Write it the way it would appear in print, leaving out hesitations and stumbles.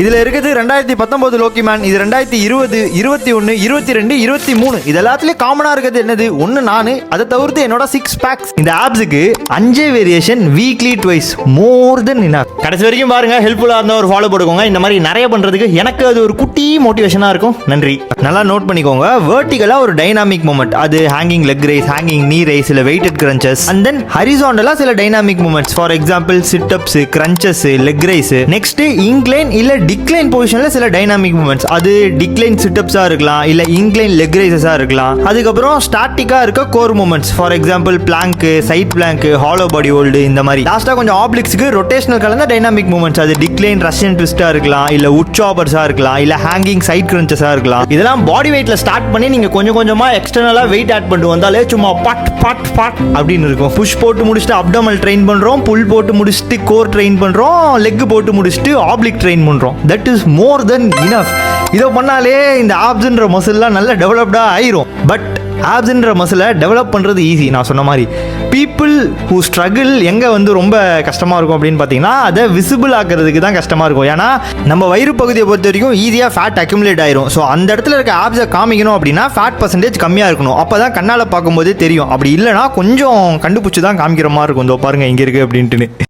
இதுல இருக்குது 2019 லோக்கிமேன், இது 2020, 21, 22, 23. இது எல்லாத்துலயும் காமனா இருக்கிறது என்னது? ஒன்னு நானு, அதை தவிர்த்து என்னோட 6 பேக்ஸ். இந்த ஆப்ஸுக்கு 5 வேரியேஷன் வீக்லி ட்வைஸ், மோர் தென் இனஃப். கடைசி வரைக்கும் பாருங்க, ஹெல்ப்ஃபுல்லா இருந்தா ஒரு ஃபாலோ போட்டுக்கோங்க. இந்த மாதிரி நிறைய பண்றதுக்கு எனக்கு அது ஒரு குட்டி மோட்டிவேஷனா இருக்கும். நன்றி. நல்லா நோட் பண்ணிக்கோங்க. வெர்டிகலா ஒரு டைனாமிக் மூமெண்ட், அது hanging leg raise, hanging knee raise, இல்ல வெயிட்டட் கிரன்ச்சஸ். அண்ட் தென் ஹரிசாண்டலா சில dynamic movements, for example sit ups, crunches, leg raise. Next incline இல்ல டிக்ளைன் பொசிஷன்ல சில டைனாமிக் மூமெண்ட்ஸ், அது டிக்ளைன் சிட்டப்ஸா இருக்கலாம், இல்ல இன்க்ளைன் லெக் ரைசஸா இருக்கலாம். அதுக்கப்புறம் ஸ்டாட்டிக்கா இருக்க core movements, for example plank, side plank, hollow body hold, இந்த மாதிரி. லாஸ்டா கொஞ்சம் ஆப்ளிக்ஸ்க்கு ரொட்டேஷனல் கலந்த டைனாமிக் மூமெண்ட்ஸ், அது டிக்ளைன் ரஷ்யன் ட்விஸ்டா இருக்கலாம், இல்ல உட் சாப்பர்ஸா இருக்கலாம், இல்ல ஹேங்கிங் சைட் கிரன்ச்சஸா இருக்கலாம். இதெல்லாம் பாடி வெயிட்ல ஸ்டார்ட் பண்ணி நீங்க கொஞ்சம் கொஞ்சமா எக்ஸ்டர்னலா வெயிட் ஆட் பண்ணிட்டு வந்தாலே சும்மா பட் பட் பட் அப்படின்னு இருக்கும். புஷ் போட்டு முடிச்சுட்டு அப்டமல் ட்ரெயின் பண்றோம், புல் போட்டு முடிச்சுட்டு கோர் ட்ரெயின் பண்றோம், லெக் போட்டு முடிச்சுட்டு ஆப்ளிக் ட்ரெயின் பண்றோம். That is more then enough. இதை பண்ணாலே இந்த ஆப்ஸ்ன்ற மசில்லாம் நல்ல டெவலப்டா ஆயிரும். பட் ஆப்ஸ்ன்ற மசிலை டெவலப் பண்ணுறது ஈஸி. நான் சொன்ன மாதிரி பீப்புள் ஹூ ஸ்ட்ரகிள் எங்கே வந்து ரொம்ப கஷ்டமாக இருக்கும் அப்படின்னு பார்த்தீங்கன்னா, அதை விசிபிள் ஆக்கிறதுக்கு தான் கஷ்டமாக இருக்கும். ஏன்னா நம்ம வயிறு பகுதியை பொறுத்த வரைக்கும் ஈஸியாக ஃபேட் அக்யூமுலேட் ஆயிரும். ஸோ அந்த இடத்துல இருக்க ஆப்ஸை காமிக்கணும் அப்படின்னா ஃபேட் பர்சன்டேஜ் கம்மியாக இருக்கணும். அப்போ தான் கண்ணால் பார்க்கும்போதே தெரியும். அப்படி இல்லைனா கொஞ்சம் கண்டுபிடிச்சி தான் காமிக்கிற மாதிரி இருக்கும். இதோ பாருங்க இங்கே இருக்குது அப்படின்ட்டு.